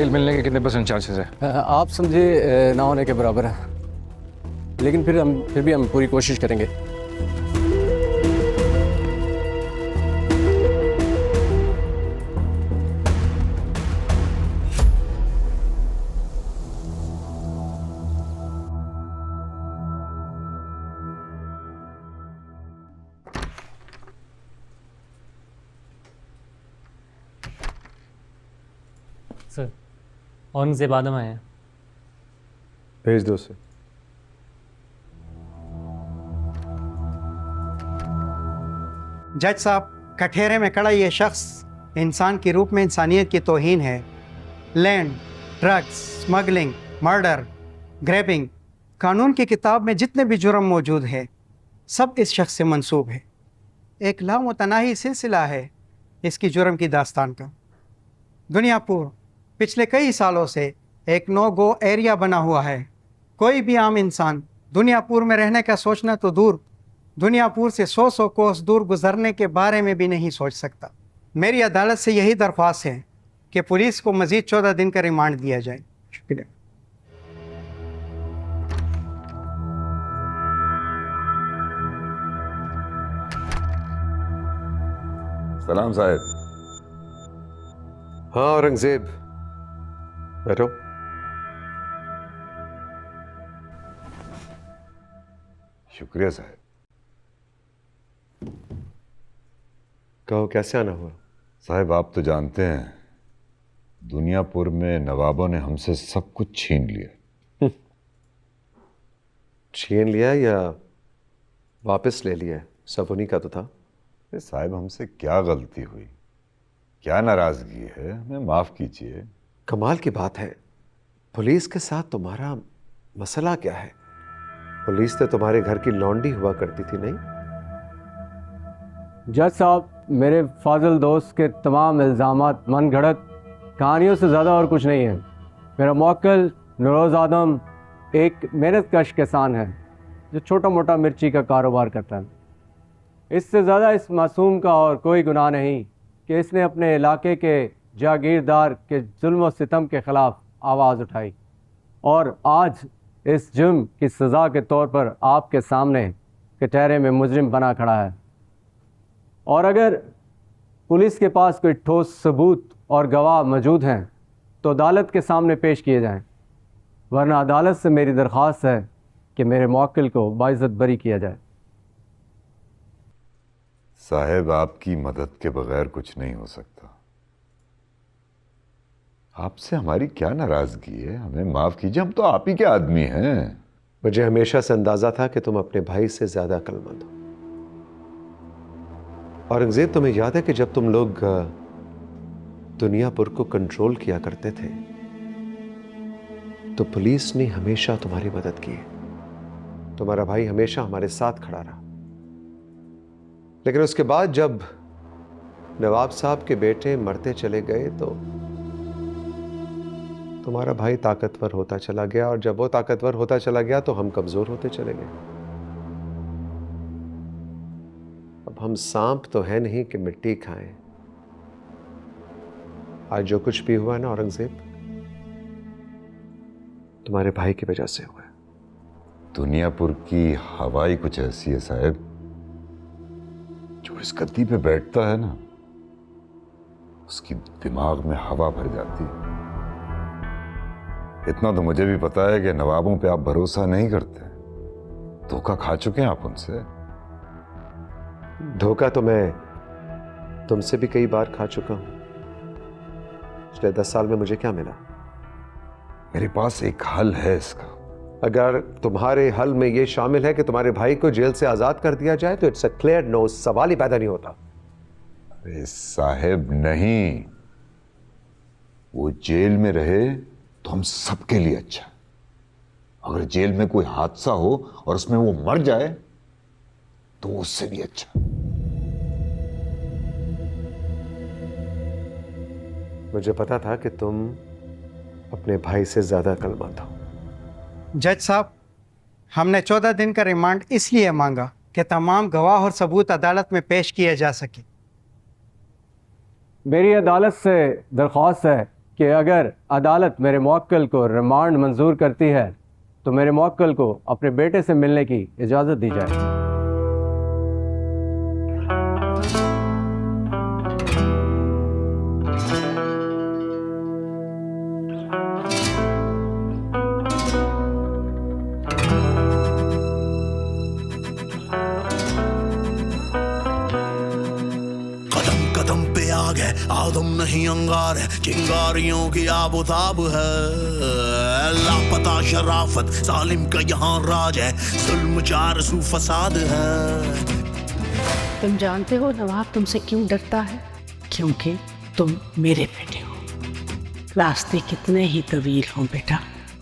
Bell मिलने के कितने % चांसेस है? आप समझे ना होने के बराबर है, लेकिन फिर भी हम पूरी कोशिश करेंगे। सर, औरंगजेब आदम आए हैं। भेज दो उसे। जज साहब, कठेरे में खड़ा ये शख्स इंसान के रूप में इंसानियत की तौहीन है। Land, drugs, smuggling, murder, grabbing, कानून की किताब में जितने भी जुर्म मौजूद है सब इस शख्स से मंसूब है। एक लामुतनाही सिलसिला है इसकी जुर्म की दास्तान का। दुनियापुर पिछले कई सालों से एक नो गो एरिया बना हुआ है। कोई भी आम इंसान दुनियापुर में रहने का सोचना तो दूर, दुनियापुर से 100 कोस दूर गुजरने के बारे में भी नहीं सोच सकता। मेरी अदालत से यही दरख्वास्त है कि पुलिस को मज़ीद 14 दिन का रिमांड दिया जाए। शुक्रिया। सलाम साहब। हाँ औरंगजेब, बैठो। शुक्रिया साहब। कहो कैसे आना हुआ? साहब आप तो जानते हैं दुनियापुर में नवाबों ने हमसे सब कुछ छीन लिया। छीन लिया या वापस ले लिया? सब उन्हीं का तो था। अरे साहब हमसे क्या गलती हुई, क्या नाराजगी है, हमें माफ कीजिए। कमाल की बात है, पुलिस के साथ तुम्हारा मसला क्या है? पुलिस तो तुम्हारे घर की लौंडी हुआ करती थी, नहीं? जज साहब, मेरे फाजिल दोस्त के तमाम इल्ज़ामात मनगढ़ंत कहानियों से ज़्यादा और कुछ नहीं है। मेरा मौक्किल नरोज़ आदम एक मेहनतकश किसान है जो छोटा मोटा मिर्ची का कारोबार करता है। इससे ज़्यादा इस मासूम का और कोई गुनाह नहीं कि इसने अपने इलाके के जागीरदार के जुल्म और सितम के ख़िलाफ़ आवाज़ उठाई और आज इस जुर्म की सज़ा के तौर पर आपके सामने कटहरे में मुजरिम बना खड़ा है। और अगर पुलिस के पास कोई ठोस सबूत और गवाह मौजूद हैं तो अदालत के सामने पेश किए जाएं, वरना अदालत से मेरी दरख्वास्त है कि मेरे मौक्किल को बाइज़्ज़त बरी किया जाए। साहब आपकी मदद के बगैर कुछ नहीं हो सकता। आपसे हमारी क्या नाराजगी है, हमें माफ कीजिए, हम तो आप ही के आदमी हैं। मुझे हमेशा से अंदाजा था कि तुम अपने भाई से ज्यादा अक्लमंद हो। औरंगजेब, तुम्हें याद है कि जब तुम लोग दुनियापुर को कंट्रोल किया करते थे तो पुलिस ने हमेशा तुम्हारी मदद की। तुम्हारा भाई हमेशा हमारे साथ खड़ा रहा। लेकिन उसके बाद जब नवाब साहब के बेटे मरते चले गए तो तुम्हारा भाई ताकतवर होता चला गया, और जब वो ताकतवर होता चला गया तो हम कमजोर होते चले गए। अब हम सांप तो है नहीं कि मिट्टी खाएं। आज जो कुछ भी हुआ ना औरंगजेब, तुम्हारे भाई की वजह से हुआ है। दुनियापुर की हवाई कुछ ऐसी है साहब, जो इस गद्दी पे बैठता है ना उसकी दिमाग में हवा भर जाती है। इतना तो मुझे भी पता है कि नवाबों पे आप भरोसा नहीं करते, धोखा खा चुके हैं आप उनसे। धोखा तो मैं तुमसे भी कई बार खा चुका हूं। पिछले 10 साल में मुझे क्या मिला? मेरे पास एक हल है इसका। अगर तुम्हारे हल में यह शामिल है कि तुम्हारे भाई को जेल से आजाद कर दिया जाए तो इट्स अ क्लियर नो, सवाल ही पैदा नहीं होता। अरे साहेब नहीं, वो जेल में रहे तो हम सबके लिए अच्छा। अगर जेल में कोई हादसा हो और उसमें वो मर जाए तो उससे भी अच्छा। मुझे पता था कि तुम अपने भाई से ज्यादा अक्लमंद हो। जज साहब, हमने 14 दिन का रिमांड इसलिए मांगा कि तमाम गवाह और सबूत अदालत में पेश किए जा सके। मेरी अदालत से दरख्वास्त है कि अगर अदालत मेरे मुवक्किल को रिमांड मंजूर करती है तो मेरे मुवक्किल को अपने बेटे से मिलने की इजाज़त दी जाए। कदम कदम पे आग है, आदम नहीं अंगार है, चिंगारियों की आबोताब है। लापता शराफत जालिम का यहाँ राज है, जुल्म जारसू फसाद है। तुम जानते हो नवाब तुमसे क्यों डरता है? क्योंकि तुम मेरे बेटे हो। रास्ते कितने ही तवील हों बेटा,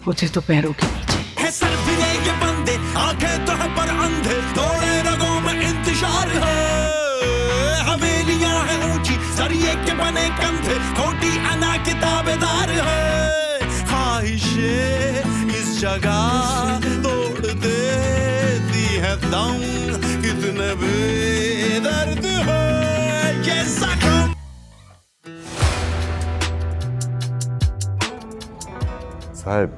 मुझे तो पैरों के नीचे है सर फिरे ये बंदे, आंखें तो है पर अंधे, थोड़े रगों में इंतजार है। हवेलियां हैं ऊंची, सरिये के बने कंधे, खोटी अना के ताबेदार है। ख्वाहिशें इस जगह तोड़ देती है दम, कितने बेदर्द हो ये जख्म। साहब,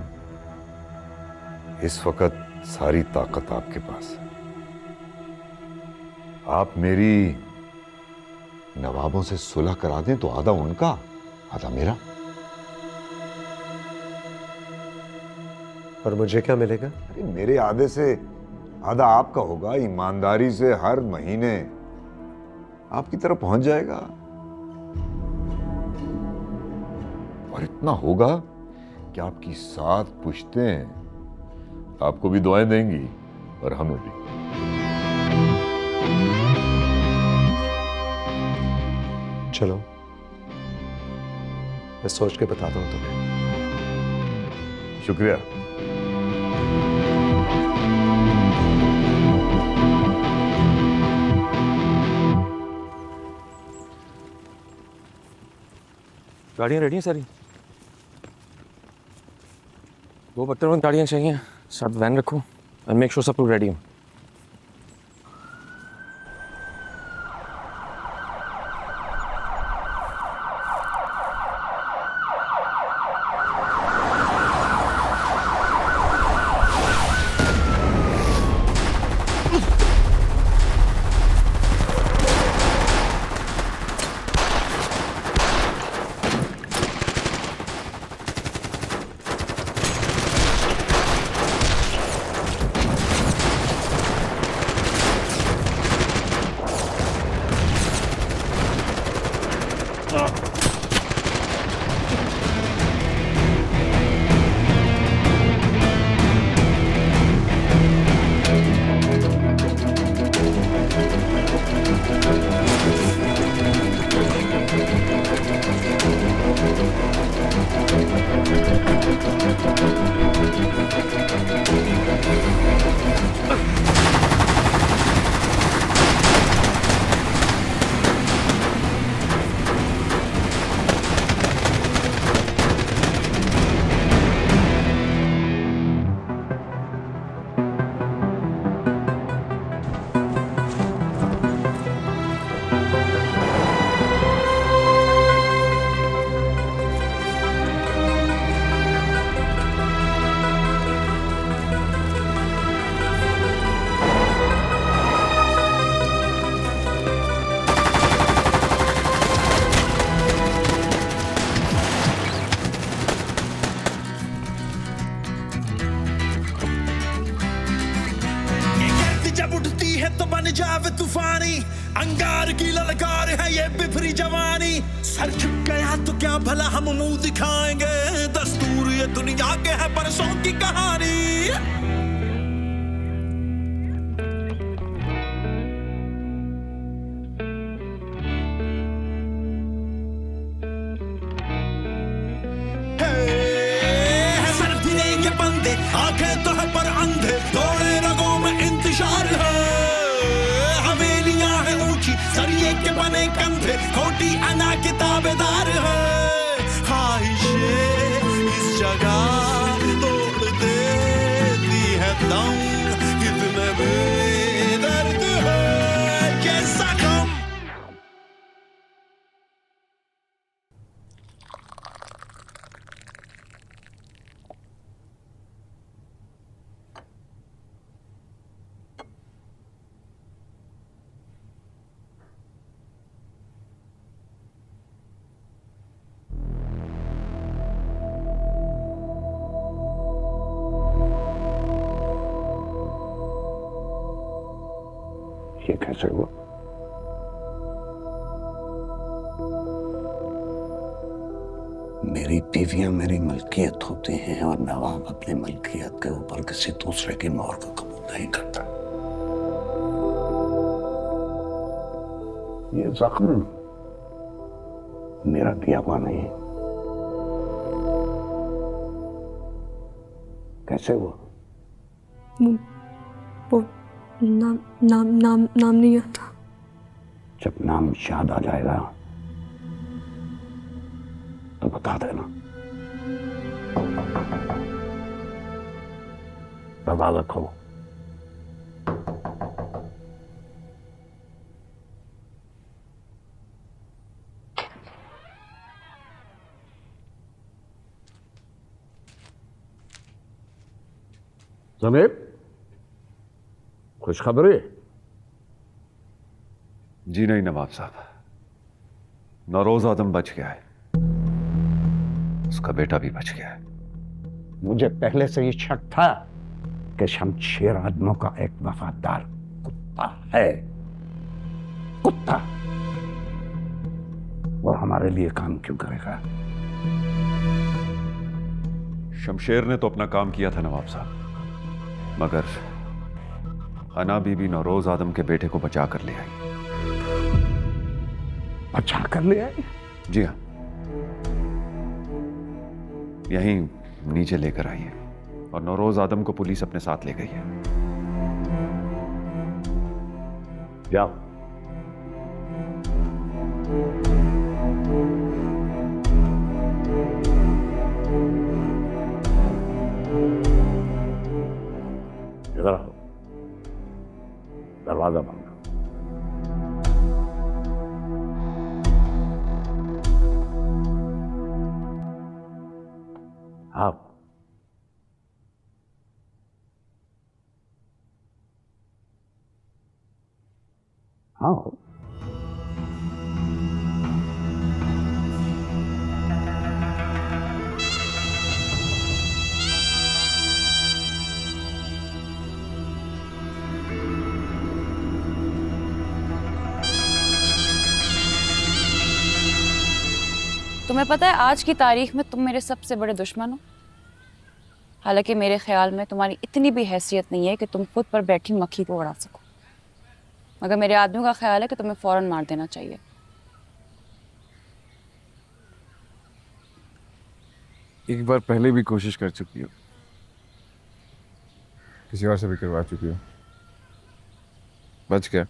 इस वक्त सारी ताकत आपके पास है। आप मेरी नवाबों से सुलह करा दें तो आधा उनका, आधा मेरा। और मुझे क्या मिलेगा? अरे मेरे आधे से आधा आपका होगा, ईमानदारी से हर महीने आपकी तरफ पहुंच जाएगा। और इतना होगा कि आपकी 7 पुश्तें आपको भी दुआएं देंगी और हमें भी। चलो, मैं सोच के बताता हूं तुम्हें। शुक्रिया। गाड़ियाँ रेडी हैं सारी? 2 बत्तरबंद गाड़ियाँ चाहिए, साथ वैन रखो और मेक श्योर सब लोग रेडी हो। जावे तूफानी, अंगार की ललकार है ये बिफरी जवानी। सर झुक गया तो क्या भला हम मुंह दिखाएंगे, दस्तूर ये दुनिया के है बरसों की कहानी। आंखें तो है पर अंधे, थोड़े रगों में इंतजार है। हवेलियां हैं ऊंची, सरिये के बने कंधे, खोटी अना के ताबेदार है। ख्वाहिशें इस जगह तोड़ देती है दम, कितने बेदर्द है ये जख्म। ये कैसे हुआ? मेरी बीवियां मेरी मलकियत होती हैं और नवाब अपनी मलकियत के ऊपर किसी दूसरे की मोहर को कबूल नहीं करता। ये जख्म मेरा दिया हुआ नहीं। कैसे हुआ? वो नाम नहीं आता। जब नाम याद आ जाएगा तो बता देना। दरवाजा खोलो। जमीर, खुशखबरी? जी नहीं नवाब साहब, नौरोज आदम बच गया है, उसका बेटा भी बच गया है। मुझे पहले से ही शक था कि शमशेर आदमों का एक वफादार कुत्ता है। कुत्ता वो हमारे लिए काम क्यों करेगा? शमशेर ने तो अपना काम किया था नवाब साहब, मगर अना बीबी नौरोज आदम के बेटे को बचा कर ले आई। बचा कर ले आई? जी हाँ, यहीं नीचे लेकर आई है और नौरोज आदम को पुलिस अपने साथ ले गई है। जाओ। इधर आओ, दरवाजा बंद करो। आओ। आओ। तुम्हें पता है आज की तारीख में तुम मेरे सबसे बड़े दुश्मन हो। हालांकि मेरे ख्याल में तुम्हारी इतनी भी हैसियत नहीं है कि तुम खुद पर बैठी मक्खी को उड़ा सको, मगर मेरे आदमियों का ख्याल है कि तुम्हें फौरन मार देना चाहिए। एक बार पहले भी कोशिश कर चुकी हो, किसी और से भी करवा चुकी हो, बच गया।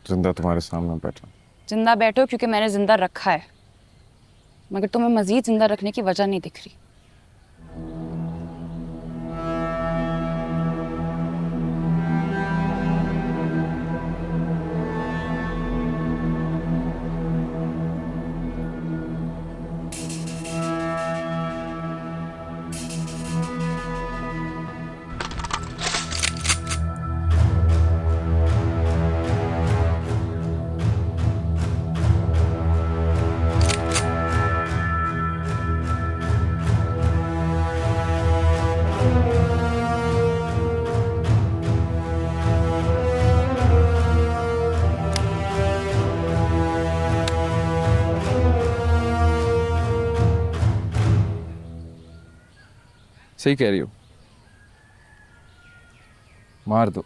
जिंदा तुम्हारे सामने बैठा। जिंदा बैठो क्योंकि मैंने जिंदा रखा है, मगर तुम्हें मजीद जिंदा रखने की वजह नहीं दिख रही। सही कह रही हो, मार दो।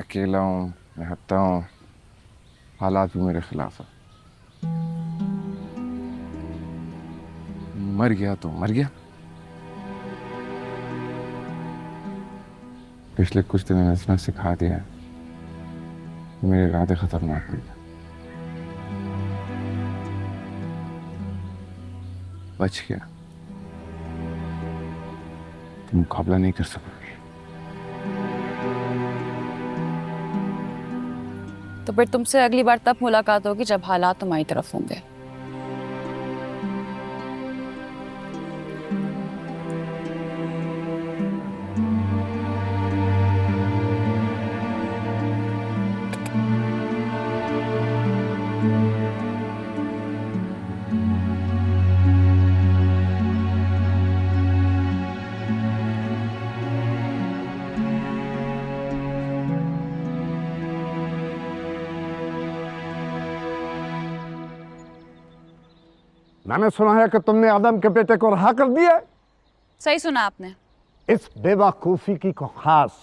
अकेला हूं, निहत्था हूं, हालात भी मेरे खिलाफ है। मर गया तो मर गया। पिछले कुछ दिनों में इसने सिखा दिया है मेरे इरादे खतरनाक हो गए। बच गया, मुकाबला नहीं कर सकोगे। तो फिर तुमसे अगली बार तब मुलाकात होगी जब हालात तुम्हारी तरफ होंगे। मैंने सुना है कि तुमने आदम के बेटे को रहा कर दिया। सही सुना आपने। इस बेवकूफी की कोई खास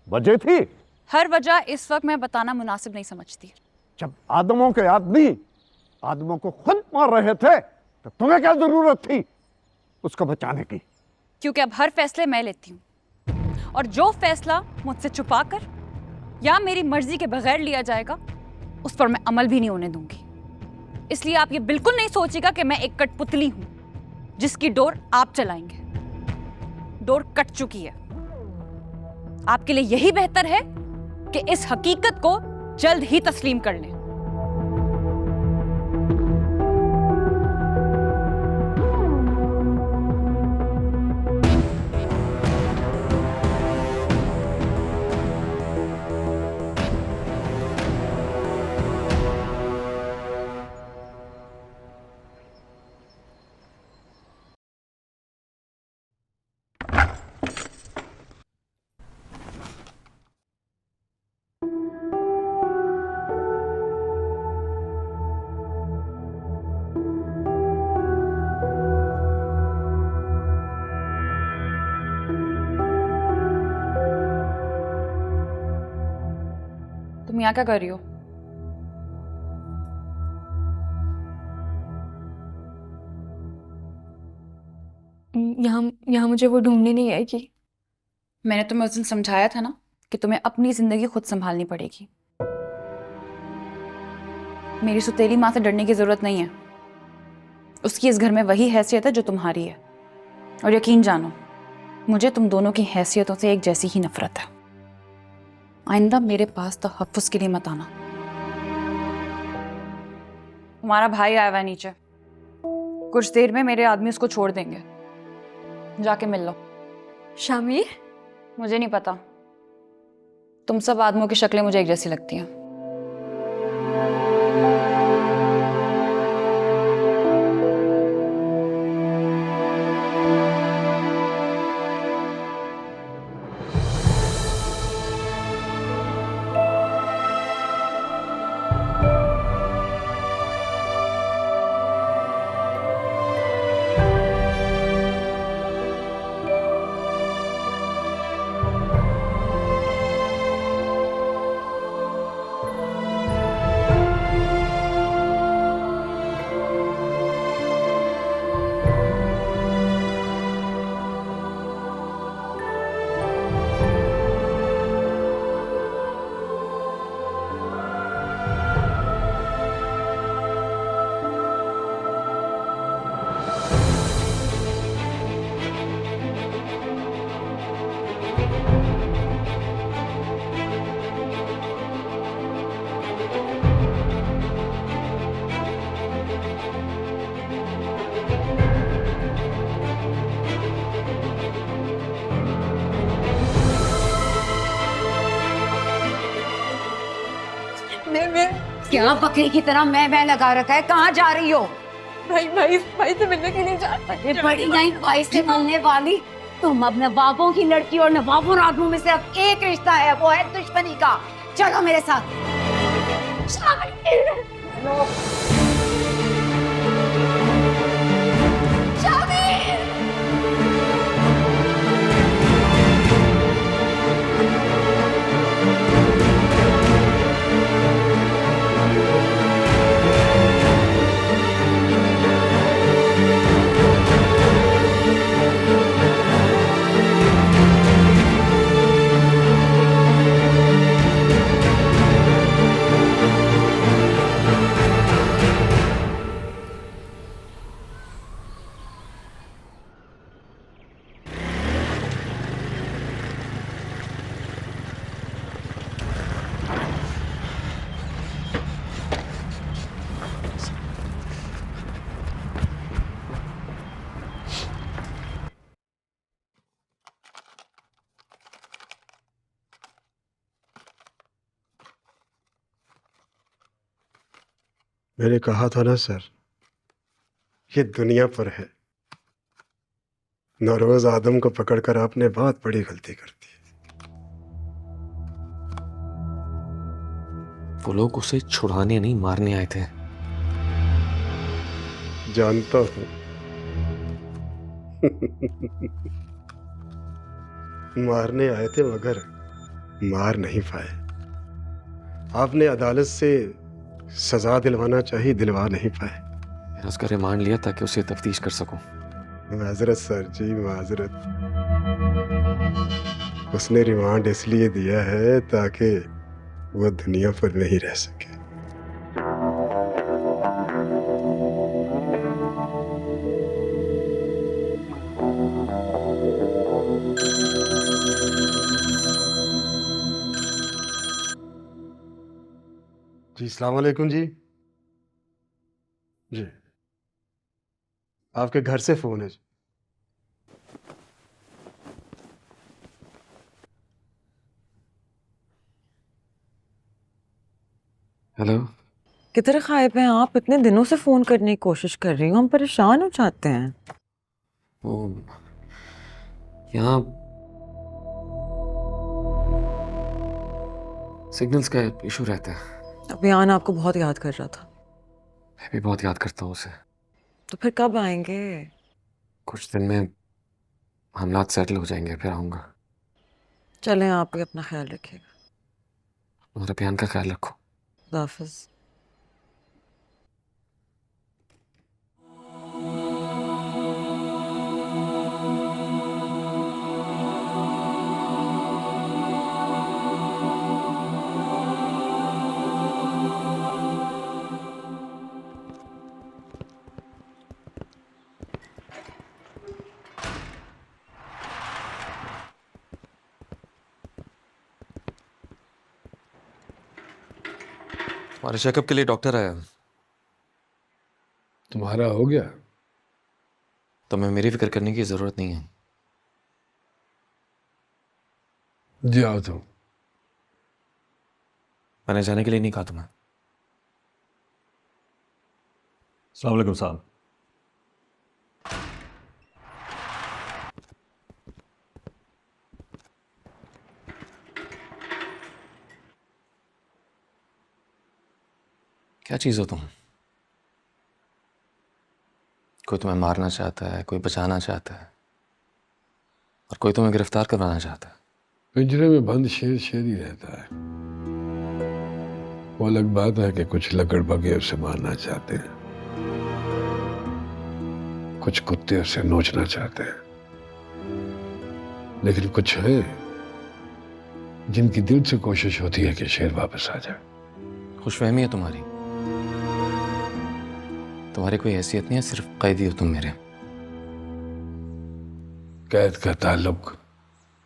वजह थी? हर वजह इस वक्त मैं बताना मुनासिब नहीं समझती। जब आदमों के आदमी आदमों को खुद मार रहे थे तो तुम्हें क्या जरूरत थी उसको बचाने की? क्योंकि अब हर फैसले मैं लेती हूँ और जो फैसला मुझसे छुपाकर या मेरी मर्जी के बगैर लिया जाएगा उस पर मैं अमल भी नहीं होने दूंगी। इसलिए आप ये बिल्कुल नहीं सोचिएगा कि मैं एक कठपुतली हूं जिसकी डोर आप चलाएंगे। डोर कट चुकी है। आपके लिए यही बेहतर है कि इस हकीकत को जल्द ही तस्लीम कर लें। तुम यहाँ क्या कर रही हो? यहाँ मुझे वो ढूंढने नहीं आएगी। मैंने तुम्हें उस दिन समझाया था ना कि तुम्हें अपनी जिंदगी खुद संभालनी पड़ेगी। मेरी सुतेली माँ से डरने की जरूरत नहीं है। उसकी इस घर में वही हैसियत है जो तुम्हारी है। और यकीन जानो, मुझे तुम दोनों की हैसियतों से एक जैसी ही नफरत है। आइंदा मेरे पास तहफ्फुज़ के लिए मत आना। तुम्हारा भाई आया हुआ है नीचे। कुछ देर में मेरे आदमी उसको छोड़ देंगे। जाके मिल लो। शामिर? मुझे नहीं पता। तुम सब आदमियों की शक्लें मुझे एक जैसी लगती हैं। क्या बकरी की तरह मैं लगा रखा है? कहाँ जा रही हो? भाई से मिलने के लिए जा रही ये बड़ी नहीं भाई से मिलने वाली। तुम अब नवाबों की लड़की और नवाबों राजों में सिर्फ एक रिश्ता है, वो है दुश्मनी का। चलो मेरे साथ। मैंने कहा था ना सर, ये दुनिया पर है। नौरोज आदम को पकड़कर आपने बहुत बड़ी गलती कर दी। वो लोग उसे छुड़ाने नहीं मारने आए थे। जानता हूं। मारने आए थे मगर मार नहीं पाए। आपने अदालत से सजा दिलवाना चाहिए, दिलवा नहीं पाए। मैंने उसका रिमांड लिया ताकि उसे तफ्तीश कर सकूं। माजरत सर जी, माजरत। उसने रिमांड इसलिए दिया है ताकि वो दुनिया पर नहीं रह सके। जी अस्सलाम वालेकुम जी। जी आपके घर से फोन है जी। हेलो। किधर गायब हैं आप? इतने दिनों से फोन करने की कोशिश कर रही हूँ, हम परेशान हो जाते हैं। वो यहाँ सिग्नल्स का इशू रहता है। अभियान आपको बहुत याद कर रहा था। मैं भी बहुत याद करता हूँ उसे। तो फिर कब आएंगे? कुछ दिन में हालात सेटल हो जाएंगे, फिर आऊँगा। चलें, आप भी अपना ख्याल रखिएगा। और अभियान का ख्याल रखो। खुदा हाफिज़। तुम्हारे चेकअप के लिए डॉक्टर आया। तुम्हारा हो गया? तुम्हें मेरी फिक्र करने की जरूरत नहीं है। जाओ तुम। मैंने जाने के लिए नहीं कहा तुम्हें। अस्सलाम वालेकुम साहब। क्या चीज़ हो तुम? कोई तुम्हें मारना चाहता है, कोई बचाना चाहता है, और कोई तुम्हें गिरफ्तार करवाना चाहता है। पिंजरे में बंद शेर शेर ही रहता है। वो अलग बात है कि कुछ लकड़बगे उसे मारना चाहते हैं, कुछ कुत्ते उसे नोचना चाहते हैं, लेकिन कुछ हैं जिनकी दिल से कोशिश होती है कि शेर वापस आ जाए। खुशफहमी है तुम्हारी। तुम्हारी कोई हैसियत नहीं है, सिर्फ कैदी हो तुम मेरे। कैद का ताल्लुक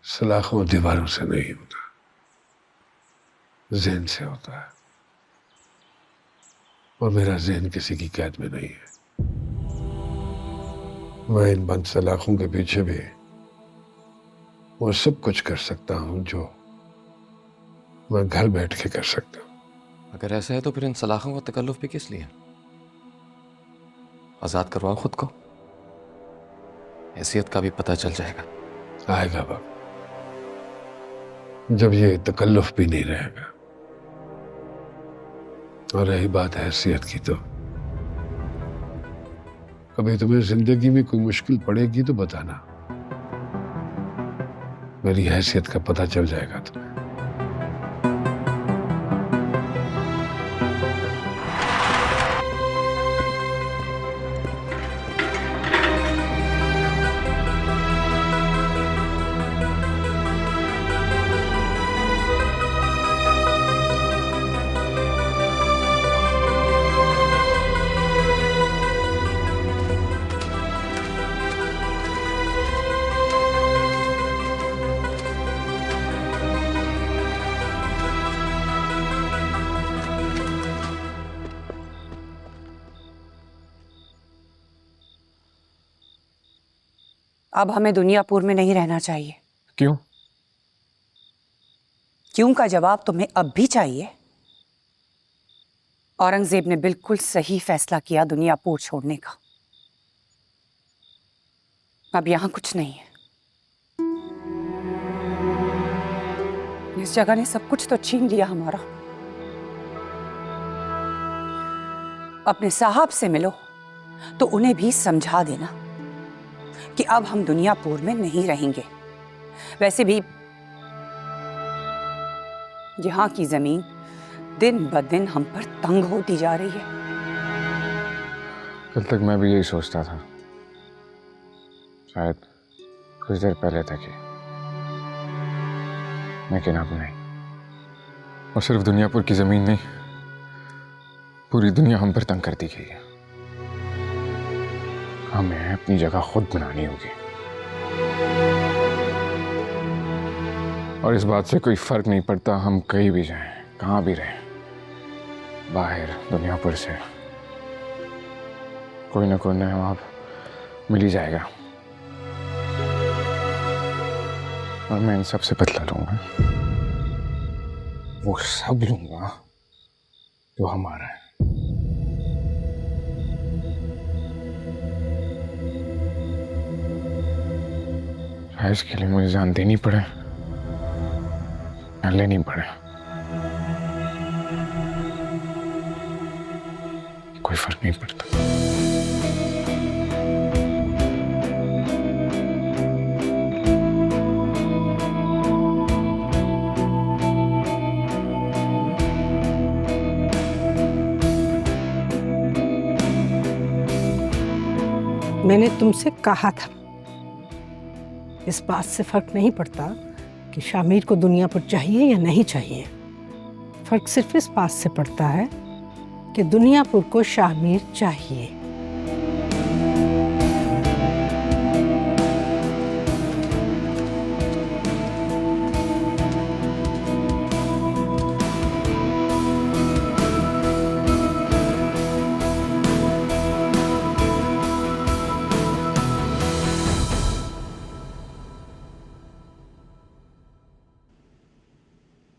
सलाखों दीवारों से नहीं होता, ज़हन से होता है, और मेरा ज़हन किसी की कैद में नहीं है। मैं इन बंद सलाखों के पीछे भी वो सब कुछ कर सकता हूं जो मैं घर बैठ के कर सकता हूं। अगर ऐसा है तो फिर इन सलाखों का तकल्लुफ भी किस लिए? आज़ाद करवाओ खुद को, हैसियत का भी पता चल जाएगा। आएगा वक्त जब ये तकल्लुफ भी नहीं रहेगा। और रही बात हैसियत की, तो कभी तुम्हें जिंदगी में कोई मुश्किल पड़ेगी तो बताना, मेरी हैसियत का पता चल जाएगा तुम्हें। अब हमें दुनियापुर में नहीं रहना चाहिए। क्यों? क्यों का जवाब तुम्हें अब भी चाहिए? औरंगजेब ने बिल्कुल सही फैसला किया दुनियापुर छोड़ने का। अब यहां कुछ नहीं है। इस जगह ने सब कुछ तो छीन लिया हमारा। अपने साहब से मिलो, तो उन्हें भी समझा देना कि अब हम दुनियापुर में नहीं रहेंगे। वैसे भी यहाँ की जमीन दिन ब दिन हम पर तंग होती जा रही है। कल तक मैं भी यही सोचता था, शायद कुछ देर पहले तक ही, लेकिन अब नहीं। और सिर्फ दुनियापुर की जमीन नहीं, पूरी दुनिया हम पर तंग करती गई है। हमें अपनी जगह खुद बनानी होगी। और इस बात से कोई फर्क नहीं पड़ता हम कहीं भी जाएं, कहां भी रहें, बाहर दुनियापुर से कोई ना कोई नवाब मिल ही जाएगा। और मैं इन सब से बदला लूंगा, वो सब लूंगा जो हमारा है। शायद इसके लिए मुझे जान देनी पड़े या लेनी पड़े, कोई फर्क नहीं पड़ता। मैंने तुमसे कहा था, इस बात से फर्क नहीं पड़ता कि शामिर को दुनियापुर चाहिए या नहीं चाहिए। फर्क सिर्फ इस बात से पड़ता है कि दुनियापुर को शामिर चाहिए।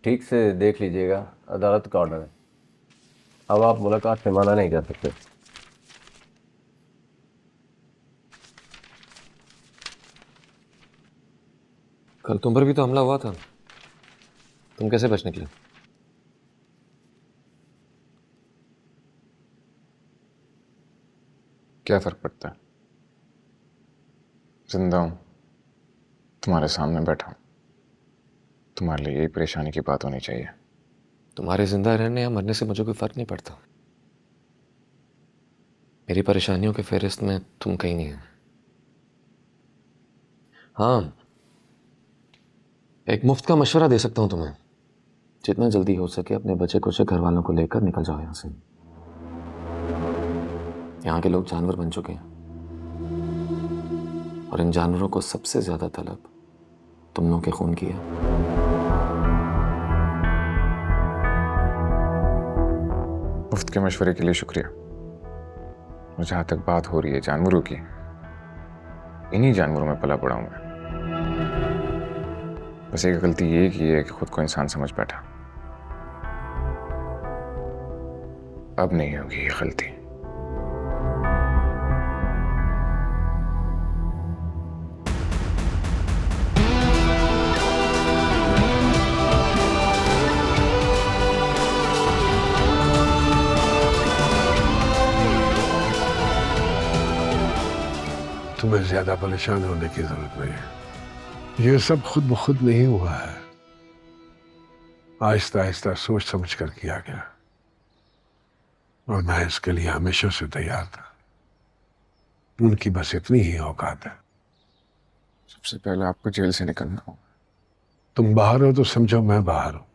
ठीक से देख लीजिएगा, अदालत का ऑर्डर है। अब आप मुलाकात से मना नहीं कर सकते। कल तुम पर भी तो हमला हुआ था, तुम कैसे बच निकले? क्या फर्क पड़ता है? जिंदा हूं, तुम्हारे सामने बैठा हूं, तुम्हारे लिए यही परेशानी की बात होनी चाहिए। तुम्हारे जिंदा रहने या मरने से मुझे कोई फर्क नहीं पड़ता। मेरी परेशानियों के फहरिस्त में तुम कहीं नहीं है। हाँ, एक मुफ्त का मशवरा दे सकता हूं तुम्हें। जितना जल्दी हो सके अपने बचे कुचे घर वालों को लेकर निकल जाओ यहां से। यहाँ के लोग जानवर बन चुके हैं और इन जानवरों को सबसे ज्यादा तलब तुम लोगों के खून की है। मुफ्त के मशवरे के लिए शुक्रिया। और जहां तक बात हो रही है जानवरों की, इन्हीं जानवरों में पला पड़ा हूं मैं। बस एक गलती ये की है कि खुद को इंसान समझ बैठा। अब नहीं होगी ये गलती। तुम्हें ज्यादा परेशान होने की जरूरत नहीं है। ये सब खुद ब खुद नहीं हुआ है, आहिस्ता आहिस्ता सोच समझ कर किया गया। और मैं इसके लिए हमेशा से तैयार था। उनकी बस इतनी ही औकात है। सबसे पहले आपको जेल से निकलना होगा। तुम बाहर हो तो समझो मैं बाहर हूं।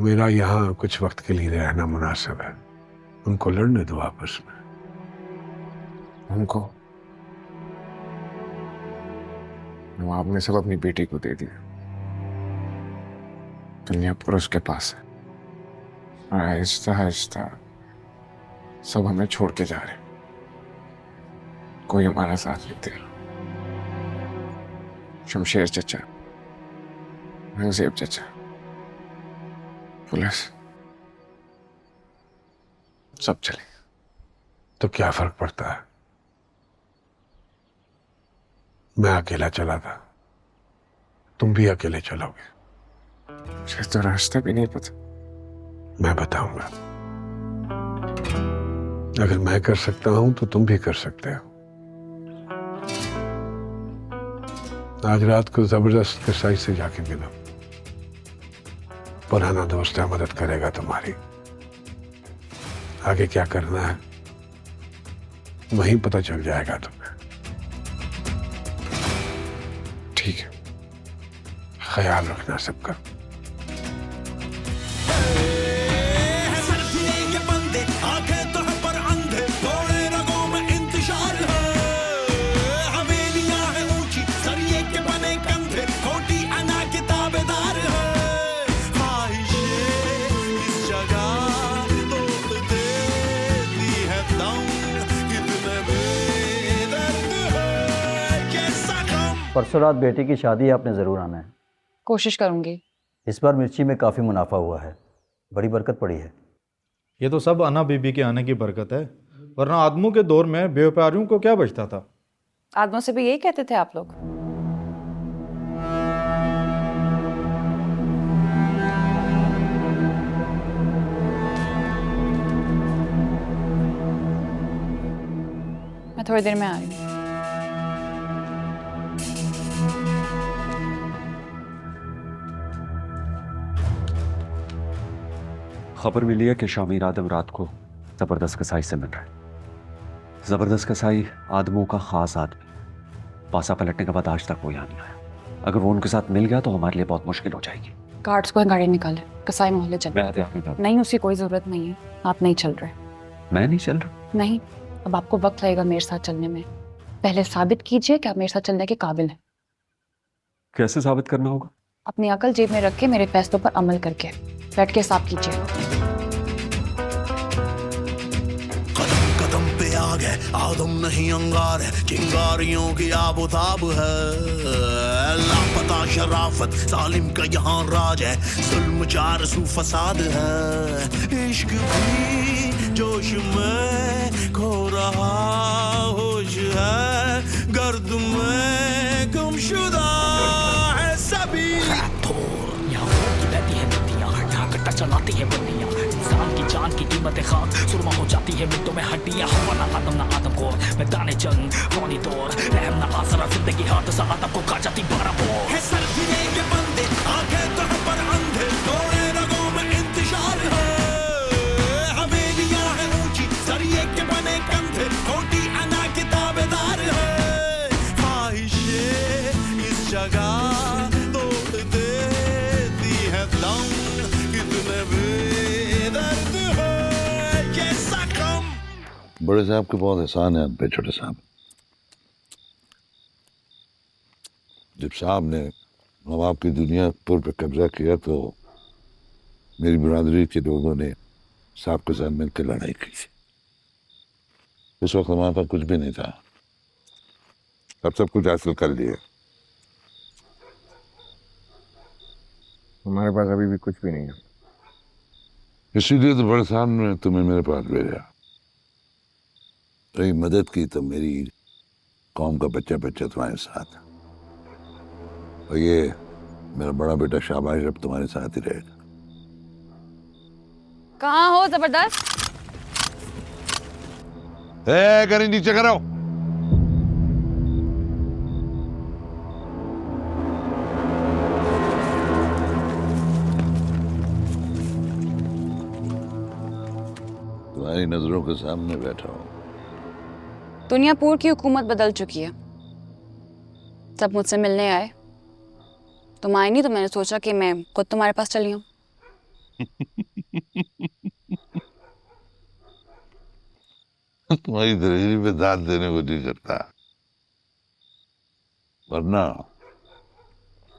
मेरा यहां कुछ वक्त के लिए रहना मुनासिब है। उनको लड़ने दो आपस में। उनको नवाब ने सब अपनी बेटी को दे दिया। दुनियापुर उसके पास है और आहिस्ता आहिस्ता सब हमें छोड़ के जा रहे। कोई हमारा साथ नहीं दे रहा। शमशेर चचा, रंगजेब चचा, पुलिस, सब चले। तो क्या फर्क पड़ता है? मैं अकेला चला था, तुम भी अकेले चलोगे। मुझे तो रास्ता भी नहीं पता। मैं बताऊंगा। अगर मैं कर सकता हूं तो तुम भी कर सकते हो। आज रात को जबरदस्त कसाई से जाके मिलो, पुराना दोस्त है, मदद करेगा तुम्हारी। आगे क्या करना है वहीं पता चल जाएगा तुम्हें। ठीक है, ख्याल रखना सबका। परसों रात बेटी की शादी है, आपने ज़रूर आना है। कोशिश करूंगी। इस बार मिर्ची में काफ़ी मुनाफा हुआ है, बड़ी बरकत पड़ी है। ये तो सब अना बीबी के आने की बरकत है, वरना आदमों के दौर में व्यापारियों को क्या बचता था। आदमों से भी यही कहते थे आप लोग। मैं थोड़ी देर में आ रही हूँ। खबर मिली है कि शामिर आदम रात को जबरदस्त कसाई से मिल रहा है। जबरदस्त कसाई आदमों का खास आदमी, पासा पलटने के बाद आज तक वो यहाँ नहीं आया। अगर वो उनके साथ मिल गया तो हमारे लिए बहुत मुश्किल हो जाएगी। गार्ड्स को गाड़ी निकाले, कसाई मोहल्ले चले। नहीं, उसकी कोई जरूरत नहीं है, आप नहीं चल रहे। मैं नहीं चल रहा? नहीं, अब आपको वक्त लगेगा मेरे साथ चलने में। पहले साबित कीजिए कि आप मेरे साथ चलने के काबिल हैं। कैसे साबित करना होगा? अपनी अकल जेब में रख के मेरे फैसलों पर अमल करके बैठ के हिसाब कीजिए। कदम पे आ गए आदम नहीं अंगार है, चिंगारियों की आबोताब है। लापता शराफत जालिम का यहाँ राज है, जुल्म चार सू फसाद है। इश्क भी जोश में खो रहा होश है, गर्द में गुमशुदा है सभी। चलाती है बंदियां, इंसान की जान की कीमतें खाक सुरमा हो जाती है मिनटों में हड्डियां। हवा ना आदम को मैदान जंग फौनी दौर, रहम ना आसरा जिंदगी हाथ से आदम को खा जाती 12 बोर। है सर गिरे के बंदे आंखें तो पर अंधे, थोड़े रगों में इंतजार है। हवेलियां है ऊंची सरिये के बने कंधे, खोटी अना के ताबेदार है। ख्वाहिशे इस जगह तोड़ देती है दम, बड़े साहब के बहुत एहसान है हम पे छोटे साहब। जब साहब ने नवाब की दुनियापुर पे कब्जा किया तो मेरी बिरादरी के लोगों ने साहब के साथ मिलकर लड़ाई की। उस वक्त हमारे पास कुछ भी नहीं था, अब सब कुछ हासिल कर लिए। हमारे पास अभी भी कुछ भी नहीं है। इसीलिए तो बड़े साहब ने तुम्हें मेरे पास भेजा। रही मदद की तो मेरी कौम का बच्चा बच्चा तुम्हारे साथ, और ये मेरा बड़ा बेटा शाबाश अब तुम्हारे साथ ही रहेगा। कहाँ हो जबरदस्त? गाड़ी नीचे करो। तुम्हारी नजरों के सामने बैठा हूं। दुनियापुर की हुकूमत बदल चुकी है। सब मुझसे मिलने आए, तुम आए नहीं तो मैंने सोचा कि मैं खुद तुम्हारे पास चली हूँ। तुम्हारी दलेरी पे दाद देने को नहीं करता, वरना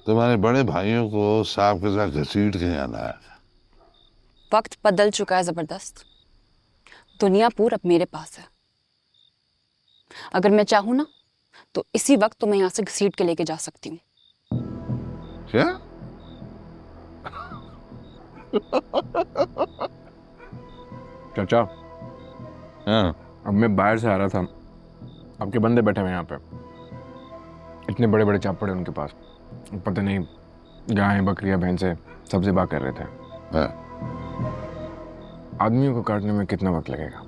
तुम्हारे बड़े भाइयों को सांप के साथ घसीट के आना है। वक्त बदल चुका है जबरदस्त। दुनियापुर अब मेरे पास है। अगर मैं चाहूं ना तो इसी वक्त तुम्हें यहाँ से घसीट के लेके जा सकती हूँ। क्या? चाचा, हाँ, अब मैं बाहर से आ रहा था, आपके बंदे बैठे हुए यहाँ पे, इतने बड़े बड़े चापड़ उनके पास, पता नहीं गायें बकरियां भैंसे सब ज़िबा कर रहे थे। हाँ। आदमियों को काटने में कितना वक्त लगेगा?